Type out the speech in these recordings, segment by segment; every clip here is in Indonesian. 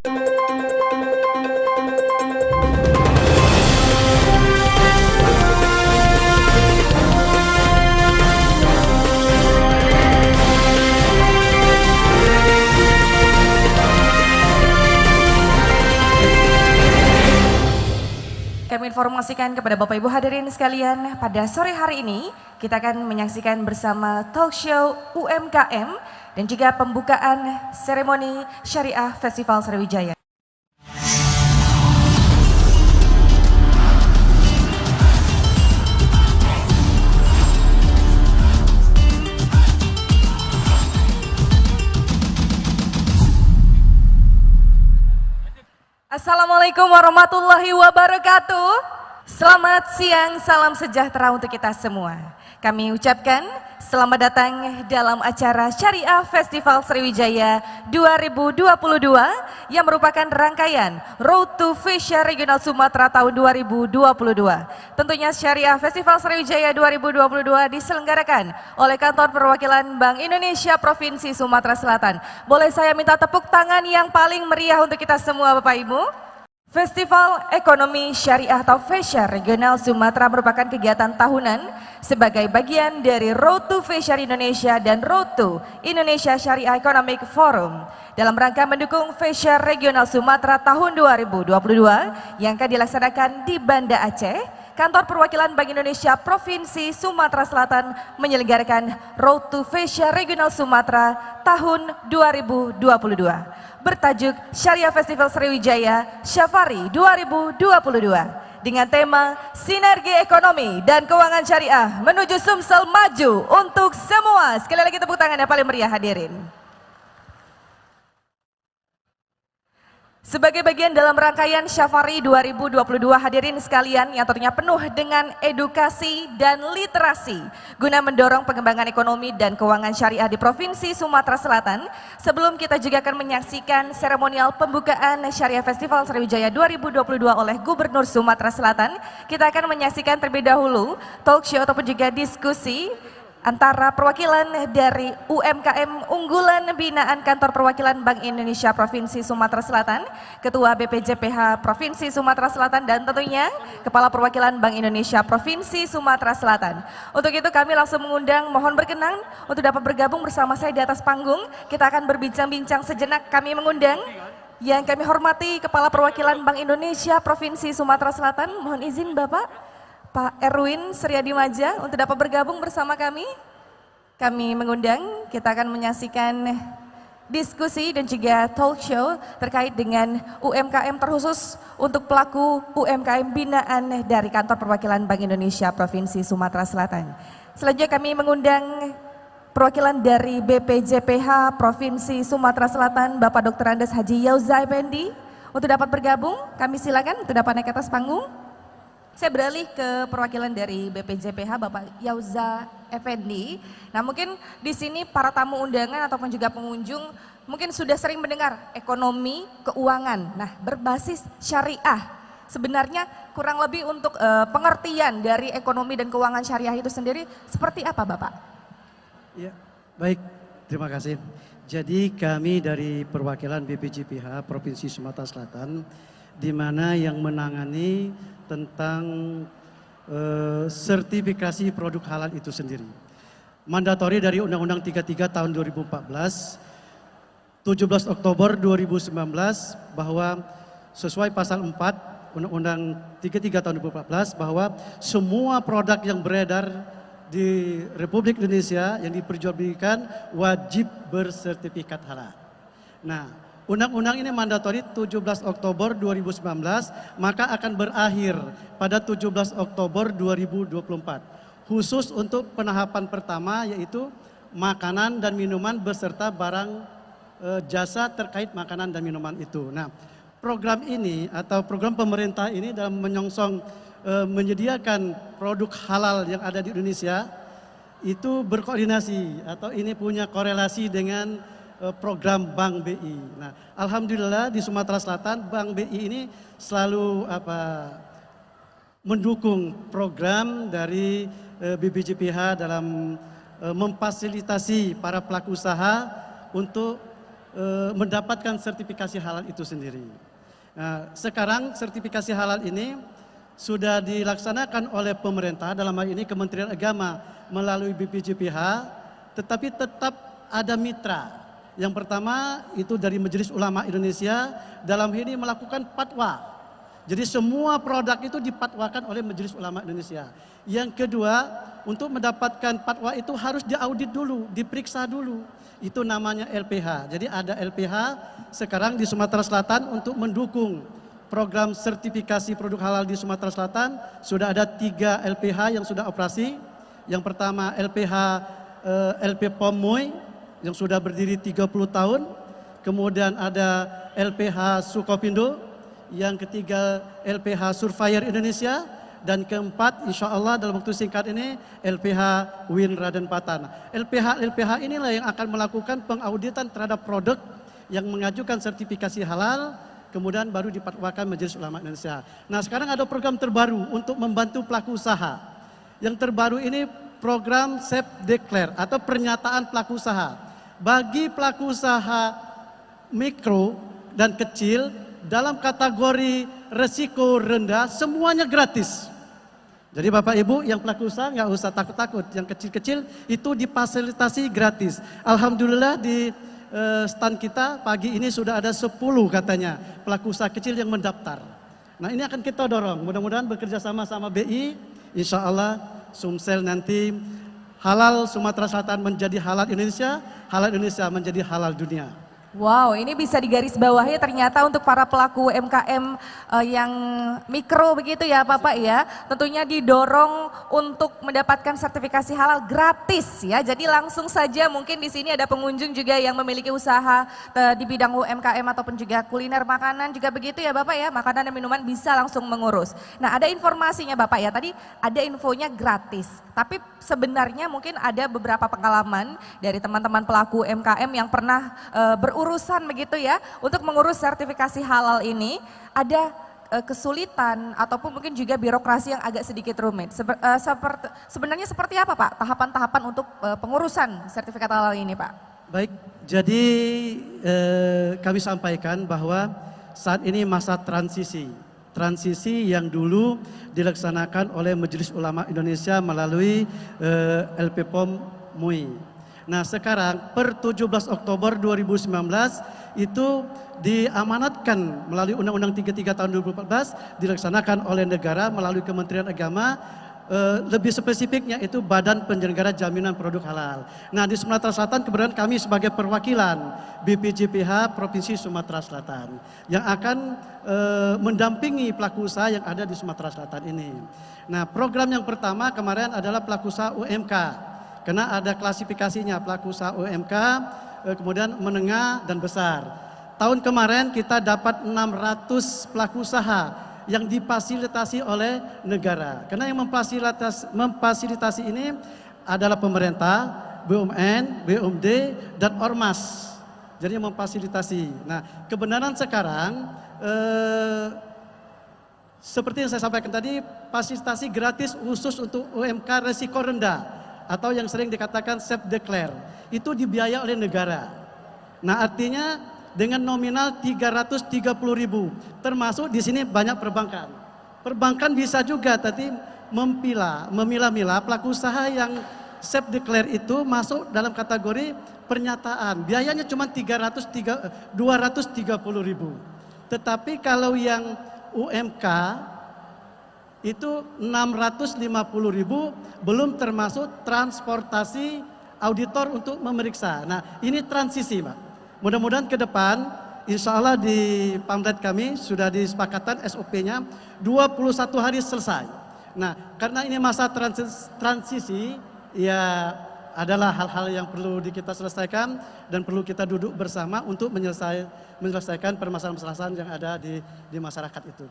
Kami informasikan kepada Bapak Ibu hadirin sekalian, pada sore hari ini kita akan menyaksikan bersama talk show UMKM dan juga pembukaan seremoni Syariah Festival Sriwijaya. Assalamualaikum warahmatullahi wabarakatuh. Selamat siang, salam sejahtera untuk kita semua. Kami ucapkan selamat datang dalam acara Syariah Festival Sriwijaya 2022 yang merupakan rangkaian Road to Fashion Regional Sumatera tahun 2022. Tentunya Syariah Festival Sriwijaya 2022 diselenggarakan oleh Kantor Perwakilan Bank Indonesia Provinsi Sumatera Selatan. Boleh saya minta tepuk tangan yang paling meriah untuk kita semua Bapak Ibu? Festival Ekonomi Syariah atau Fashion Regional Sumatera merupakan kegiatan tahunan sebagai bagian dari Road to Fashion Indonesia dan Road to Indonesia Syariah Economic Forum dalam rangka mendukung Fashion Regional Sumatera tahun 2022 yang akan dilaksanakan di Banda Aceh. Kantor Perwakilan Bank Indonesia Provinsi Sumatera Selatan menyelenggarakan Road to Fashion Regional Sumatera tahun 2022 bertajuk Syariah Festival Sriwijaya Syafari 2022 dengan tema Sinergi Ekonomi dan Keuangan Syariah menuju Sumsel Maju untuk semua. Sekali lagi tepuk tangan yang paling meriah hadirin. Sebagai bagian dalam rangkaian Syafari 2022 hadirin sekalian yang tentunya penuh dengan edukasi dan literasi guna mendorong pengembangan ekonomi dan keuangan syariah di Provinsi Sumatera Selatan. Sebelum kita juga akan menyaksikan seremonial pembukaan Syariah Festival Sriwijaya 2022 oleh Gubernur Sumatera Selatan, kita akan menyaksikan terlebih dahulu talk show ataupun juga diskusi antara perwakilan dari UMKM unggulan binaan Kantor Perwakilan Bank Indonesia Provinsi Sumatera Selatan, Ketua BPJPH Provinsi Sumatera Selatan, dan tentunya Kepala Perwakilan Bank Indonesia Provinsi Sumatera Selatan. Untuk itu kami langsung mengundang, mohon berkenan untuk dapat bergabung bersama saya di atas panggung. Kita akan berbincang-bincang sejenak. Kami mengundang yang kami hormati Kepala Perwakilan Bank Indonesia Provinsi Sumatera Selatan. Mohon izin Bapak Pak Erwin Suryadi Maja untuk dapat bergabung bersama kami. Kami mengundang, kita akan menyaksikan diskusi dan juga talk show terkait dengan UMKM terkhusus untuk pelaku UMKM binaan dari Kantor Perwakilan Bank Indonesia Provinsi Sumatera Selatan. Selanjutnya kami mengundang perwakilan dari BPJPH Provinsi Sumatera Selatan, Bapak Dr. Andes Haji Yauza Effendi untuk dapat bergabung. Kami silakan untuk dapat naik ke atas panggung. Saya beralih ke perwakilan dari BPJPH Bapak Yauza Effendi. Nah mungkin di sini para tamu undangan ataupun juga pengunjung mungkin sudah sering mendengar ekonomi keuangan. Nah berbasis syariah. Sebenarnya kurang lebih untuk pengertian dari ekonomi dan keuangan syariah itu sendiri seperti apa Bapak? Ya, baik, terima kasih. Jadi kami dari perwakilan BPJPH Provinsi Sumatera Selatan di mana yang menangani tentang sertifikasi produk halal itu sendiri. Mandatori dari Undang-Undang 33 tahun 2014, 17 Oktober 2019 bahwa sesuai pasal 4 Undang-Undang 33 tahun 2014 bahwa semua produk yang beredar di Republik Indonesia yang diperjualbelikan wajib bersertifikat halal. Nah, undang-undang ini mandatori 17 Oktober 2019, maka akan berakhir pada 17 Oktober 2024. Khusus untuk penahapan pertama yaitu makanan dan minuman beserta barang jasa terkait makanan dan minuman itu. Nah, program ini atau program pemerintah ini dalam menyongsong menyediakan produk halal yang ada di Indonesia itu berkoordinasi atau ini punya korelasi dengan program Bank BI. Nah, alhamdulillah di Sumatera Selatan Bank BI ini selalu mendukung program dari BPJPH dalam memfasilitasi para pelaku usaha untuk mendapatkan sertifikasi halal itu sendiri. Nah, sekarang sertifikasi halal ini sudah dilaksanakan oleh pemerintah, dalam hal ini Kementerian Agama melalui BPJPH, tetapi tetap ada mitra. Yang pertama itu dari Majelis Ulama Indonesia, dalam ini melakukan fatwa. Jadi semua produk itu dipatwakan oleh Majelis Ulama Indonesia. Yang kedua, untuk mendapatkan fatwa itu harus diaudit dulu, diperiksa dulu. Itu namanya LPH. Jadi ada LPH sekarang di Sumatera Selatan untuk mendukung program sertifikasi produk halal di Sumatera Selatan. Sudah ada 3 LPH yang sudah operasi. Yang pertama LPH LP POM MUI yang sudah berdiri 30 tahun. Kemudian ada LPH Sukopindo. Yang ketiga LPH Surveyor Indonesia. Dan keempat, insya Allah dalam waktu singkat ini, LPH Win Raden Patan. LPH inilah yang akan melakukan pengauditan terhadap produk yang mengajukan sertifikasi halal, kemudian baru dipatwakan Majelis Ulama Indonesia. Nah, sekarang ada program terbaru untuk membantu pelaku usaha. Yang terbaru ini program Self Declare atau pernyataan pelaku usaha. Bagi pelaku usaha mikro dan kecil, dalam kategori resiko rendah, semuanya gratis. Jadi Bapak Ibu yang pelaku usaha nggak usah takut-takut, yang kecil-kecil itu difasilitasi gratis. Alhamdulillah di stand kita pagi ini sudah ada 10 katanya pelaku usaha kecil yang mendaftar. Nah ini akan kita dorong, mudah-mudahan bekerja sama sama BI, insya Allah Sumsel nanti halal Sumatera Selatan menjadi halal Indonesia menjadi halal dunia. Wow, ini bisa digarisbawahi ternyata untuk para pelaku UMKM yang mikro begitu ya Bapak ya. Tentunya didorong untuk mendapatkan sertifikasi halal gratis ya. Jadi langsung saja mungkin di sini ada pengunjung juga yang memiliki usaha di bidang UMKM ataupun juga kuliner makanan juga begitu ya Bapak ya. Makanan dan minuman bisa langsung mengurus. Nah ada informasinya Bapak ya, tadi ada infonya gratis. Tapi sebenarnya mungkin ada beberapa pengalaman dari teman-teman pelaku UMKM yang pernah berurusan begitu ya untuk mengurus sertifikasi halal ini, ada kesulitan ataupun mungkin juga birokrasi yang agak sedikit rumit. Sebenarnya seperti apa Pak tahapan-tahapan untuk pengurusan sertifikat halal ini Pak? Baik, jadi kami sampaikan bahwa saat ini masa transisi yang dulu dilaksanakan oleh Majelis Ulama Indonesia melalui LP POM MUI. Nah sekarang per 17 Oktober 2019 itu diamanatkan melalui Undang-Undang 33 tahun 2014 dilaksanakan oleh negara melalui Kementerian Agama, lebih spesifiknya itu Badan Penyelenggara Jaminan Produk Halal. Nah di Sumatera Selatan kebetulan kami sebagai perwakilan BPJPH Provinsi Sumatera Selatan yang akan mendampingi pelaku usaha yang ada di Sumatera Selatan ini. Nah program yang pertama kemarin adalah pelaku usaha UMK. Karena ada klasifikasinya pelaku usaha UMK, kemudian menengah dan besar. Tahun kemarin kita dapat 600 pelaku usaha yang difasilitasi oleh negara. Karena yang memfasilitasi ini adalah pemerintah, BUMN, BUMD, dan Ormas. Jadi yang memfasilitasi. Nah kebenaran sekarang, seperti yang saya sampaikan tadi, fasilitasi gratis khusus untuk UMK resiko rendah. Atau yang sering dikatakan self declare, itu dibiayai oleh negara. Nah artinya dengan nominal 330.000, termasuk di sini banyak perbankan. Perbankan bisa juga tadi memilah-milah pelaku usaha yang self declare itu masuk dalam kategori pernyataan. Biayanya cuma 230.000. Tetapi kalau yang UMK itu 650.000 belum termasuk transportasi auditor untuk memeriksa. Nah ini transisi Pak. Mudah-mudahan ke depan insya Allah di pamflet kami sudah disepakatan SOP-nya 21 hari selesai. Nah karena ini masa transisi ya adalah hal-hal yang perlu kita selesaikan dan perlu kita duduk bersama untuk menyelesaikan permasalahan-permasalahan yang ada di masyarakat itu.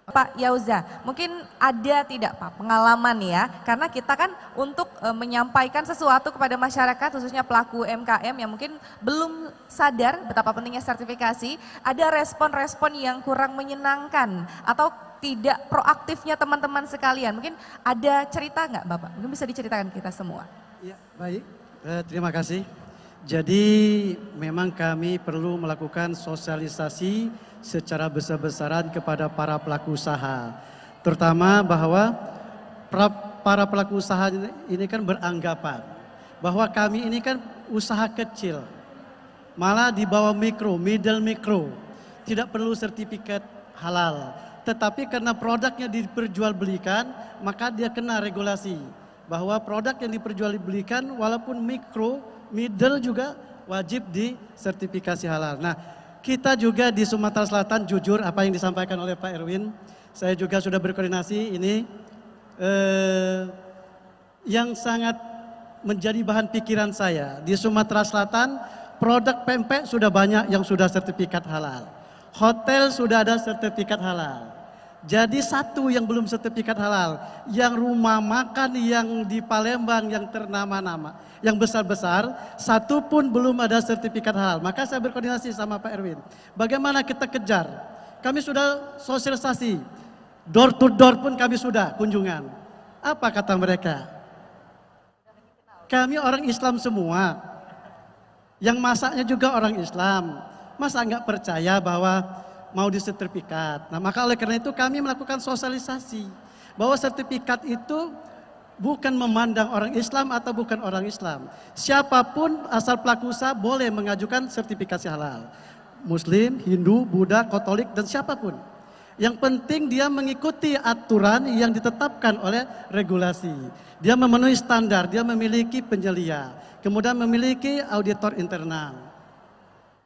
Pak Yauza, mungkin ada tidak Pak pengalaman ya, karena kita kan untuk menyampaikan sesuatu kepada masyarakat khususnya pelaku UMKM yang mungkin belum sadar betapa pentingnya sertifikasi, ada respon-respon yang kurang menyenangkan atau tidak proaktifnya teman-teman sekalian. Mungkin ada cerita nggak Bapak? Mungkin bisa diceritakan kita semua. Ya, baik. Terima kasih. Jadi memang kami perlu melakukan sosialisasi secara besar-besaran kepada para pelaku usaha. Terutama bahwa para pelaku usaha ini kan beranggapan bahwa kami ini kan usaha kecil. Malah di bawah mikro, middle mikro. Tidak perlu sertifikat halal. Tetapi karena produknya diperjualbelikan, maka dia kena regulasi. Bahwa produk yang diperjualbelikan walaupun mikro, middle juga wajib disertifikasi halal. Nah, kita juga di Sumatera Selatan jujur apa yang disampaikan oleh Pak Erwin, saya juga sudah berkoordinasi ini yang sangat menjadi bahan pikiran saya. Di Sumatera Selatan produk pempek sudah banyak yang sudah sertifikat halal. Hotel sudah ada sertifikat halal. Jadi satu yang belum sertifikat halal, yang rumah makan yang di Palembang yang ternama-nama, yang besar-besar, satu pun belum ada sertifikat halal. Maka saya berkoordinasi sama Pak Erwin. Bagaimana kita kejar? Kami sudah sosialisasi, door to door pun kami sudah kunjungan. Apa kata mereka? Kami orang Islam semua, yang masaknya juga orang Islam. Masa nggak percaya bahwa mau disertifikat. Nah, maka oleh karena itu kami melakukan sosialisasi bahwa sertifikat itu bukan memandang orang Islam atau bukan orang Islam. Siapapun asal pelaku usaha boleh mengajukan sertifikasi halal. Muslim, Hindu, Buddha, Katolik dan siapapun. Yang penting dia mengikuti aturan yang ditetapkan oleh regulasi. Dia memenuhi standar, dia memiliki penyelia, kemudian memiliki auditor internal.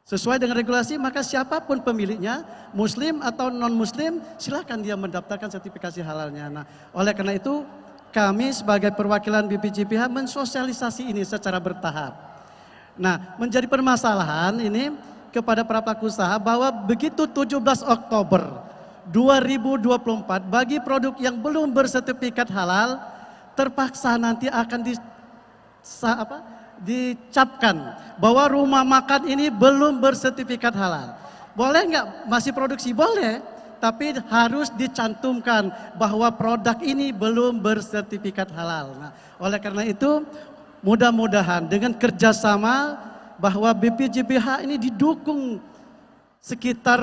Sesuai dengan regulasi, maka siapapun pemiliknya, Muslim atau non-Muslim, silakan dia mendaftarkan sertifikasi halalnya. Nah, oleh karena itu, kami sebagai perwakilan BPJPH mensosialisasi ini secara bertahap. Nah, menjadi permasalahan ini kepada para pelaku usaha bahwa begitu 17 Oktober 2024, bagi produk yang belum bersertifikat halal, terpaksa nanti akan dicapkan bahwa rumah makan ini belum bersertifikat halal. Boleh nggak masih produksi? Boleh, tapi harus dicantumkan bahwa produk ini belum bersertifikat halal. Nah, oleh karena itu mudah-mudahan dengan kerjasama bahwa BPJPH ini didukung sekitar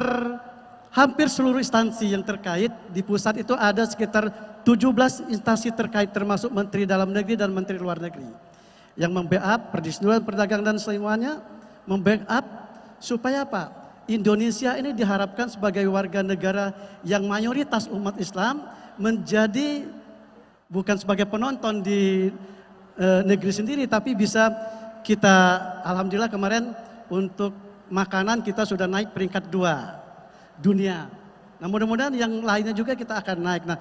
hampir seluruh instansi yang terkait. Di pusat itu ada sekitar 17 instansi terkait termasuk Menteri Dalam Negeri dan Menteri Luar Negeri yang membackup Perindustrian Perdagangan dan semuanya, membackup supaya apa? Indonesia ini diharapkan sebagai warga negara yang mayoritas umat Islam menjadi bukan sebagai penonton di negeri sendiri, tapi bisa kita, alhamdulillah kemarin untuk makanan kita sudah naik peringkat 2 dunia. Nah, mudah-mudahan yang lainnya juga kita akan naik. Nah,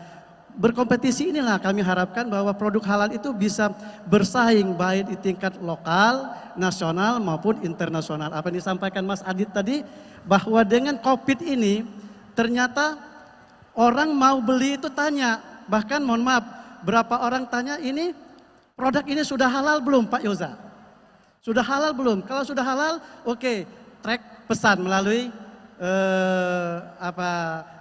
berkompetisi inilah kami harapkan bahwa produk halal itu bisa bersaing baik di tingkat lokal, nasional maupun internasional. Apa yang disampaikan Mas Adit tadi, bahwa dengan COVID ini ternyata orang mau beli itu tanya, bahkan mohon maaf, berapa orang tanya ini produk ini sudah halal belum Pak Yoza? Sudah halal belum? Kalau sudah halal, oke, track pesan melalui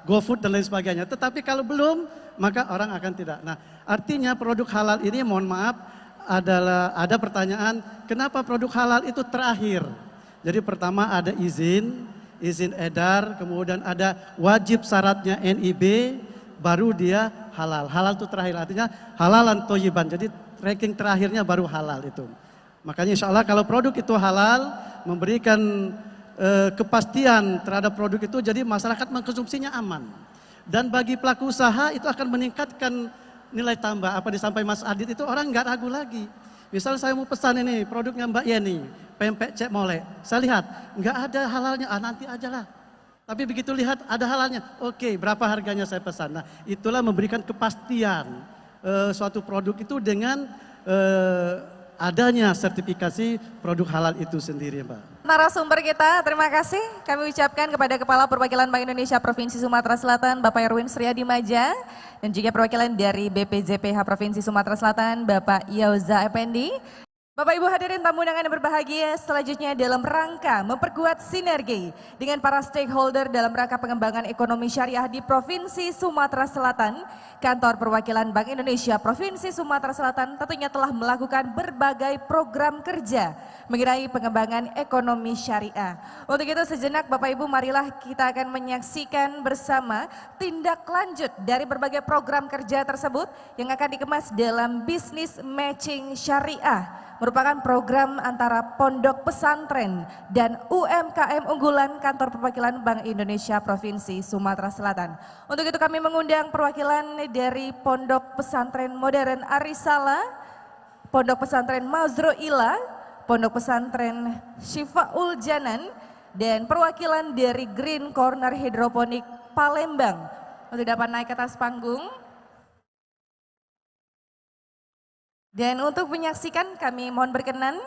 GoFood dan lain sebagainya. Tetapi kalau belum, maka orang akan tidak. Nah, artinya produk halal ini mohon maaf ada pertanyaan, kenapa produk halal itu terakhir? Jadi pertama ada izin edar, kemudian ada wajib syaratnya NIB, baru dia halal. Halal itu terakhir, artinya halalan toyiban. Jadi ranking terakhirnya baru halal itu. Makanya insya Allah kalau produk itu halal, memberikan kepastian terhadap produk itu, jadi masyarakat mengkonsumsinya aman. Dan bagi pelaku usaha itu akan meningkatkan nilai tambah. Apa disampaikan Mas Adit itu orang nggak ragu lagi. Misal saya mau pesan ini produknya Mbak Yeni, pempek cek mole. Saya lihat nggak ada halalnya, nanti aja lah. Tapi begitu lihat ada halalnya, oke, berapa harganya saya pesan. Nah, itulah memberikan kepastian suatu produk itu dengan adanya sertifikasi produk halal itu sendiri, Mbak. Narasumber kita, terima kasih kami ucapkan kepada Kepala Perwakilan Bank Indonesia Provinsi Sumatera Selatan, Bapak Erwin Sriadi Maja, dan juga perwakilan dari BPJPH Provinsi Sumatera Selatan, Bapak Yoza Effendi. Bapak Ibu hadirin tamu undangan yang berbahagia, selanjutnya dalam rangka memperkuat sinergi dengan para stakeholder dalam rangka pengembangan ekonomi syariah di Provinsi Sumatera Selatan, Kantor Perwakilan Bank Indonesia Provinsi Sumatera Selatan tentunya telah melakukan berbagai program kerja mengenai pengembangan ekonomi syariah. Untuk itu sejenak Bapak Ibu marilah kita akan menyaksikan bersama tindak lanjut dari berbagai program kerja tersebut yang akan dikemas dalam bisnis matching syariah, merupakan program antara pondok pesantren dan UMKM unggulan Kantor Perwakilan Bank Indonesia Provinsi Sumatera Selatan. Untuk itu kami mengundang perwakilan dari Pondok Pesantren Modern Arisala, Pondok Pesantren Mazroila, Pondok Pesantren Syifaul Janan, dan perwakilan dari Green Corner Hidroponik Palembang untuk dapat naik ke atas panggung. Dan untuk menyaksikan kami mohon berkenan.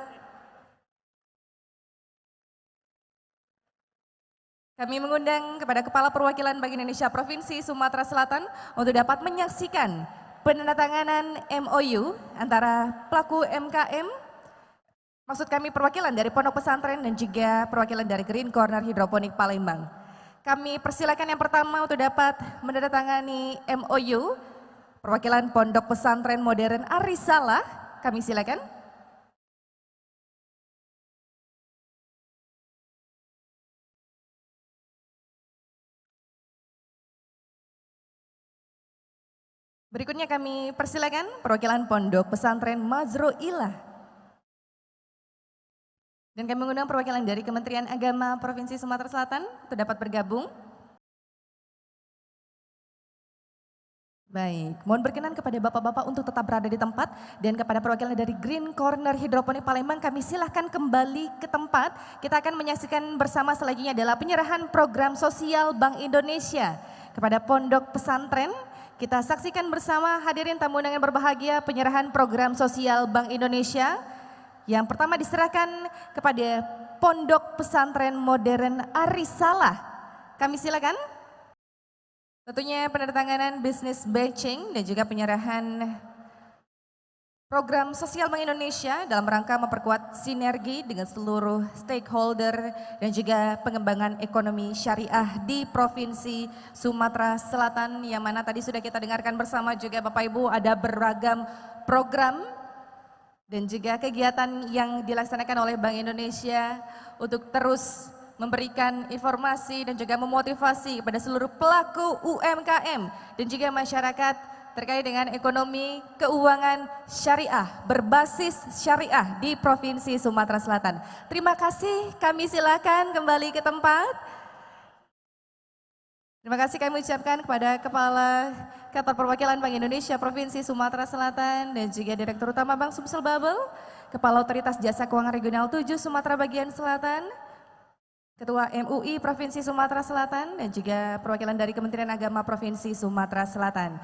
Kami mengundang kepada Kepala Perwakilan Bank Indonesia Provinsi Sumatera Selatan untuk dapat menyaksikan penandatanganan MOU antara pelaku MKM, maksud kami perwakilan dari Pondok Pesantren dan juga perwakilan dari Green Corner Hidroponik Palembang. Kami persilakan yang pertama untuk dapat menandatangani MOU perwakilan Pondok Pesantren Modern Arisala, kami silakan. Berikutnya kami persilakan perwakilan Pondok Pesantren Mazroila. Dan kami mengundang perwakilan dari Kementerian Agama Provinsi Sumatera Selatan untuk dapat bergabung. Baik, mohon berkenan kepada bapak-bapak untuk tetap berada di tempat dan kepada perwakilan dari Green Corner Hidroponik Palembang kami silahkan kembali ke tempat. Kita akan menyaksikan bersama selanjutnya adalah penyerahan program sosial Bank Indonesia kepada Pondok Pesantren. Kita saksikan bersama hadirin tamu undangan berbahagia penyerahan program sosial Bank Indonesia. Yang pertama diserahkan kepada Pondok Pesantren Modern Arisala. Kami silakan. Tentunya penandatanganan business matching dan juga penyerahan program sosial Bank Indonesia dalam rangka memperkuat sinergi dengan seluruh stakeholder dan juga pengembangan ekonomi syariah di Provinsi Sumatera Selatan, yang mana tadi sudah kita dengarkan bersama juga Bapak Ibu ada beragam program dan juga kegiatan yang dilaksanakan oleh Bank Indonesia untuk terus memberikan informasi dan juga memotivasi kepada seluruh pelaku UMKM dan juga masyarakat terkait dengan ekonomi keuangan syariah berbasis syariah di Provinsi Sumatera Selatan. Terima kasih, kami silakan kembali ke tempat. Terima kasih kami ucapkan kepada Kepala Kantor Perwakilan Bank Indonesia Provinsi Sumatera Selatan dan juga Direktur Utama Bank Sumsel Babel, Kepala Otoritas Jasa Keuangan Regional 7 Sumatera Bagian Selatan, Ketua MUI Provinsi Sumatera Selatan dan juga perwakilan dari Kementerian Agama Provinsi Sumatera Selatan.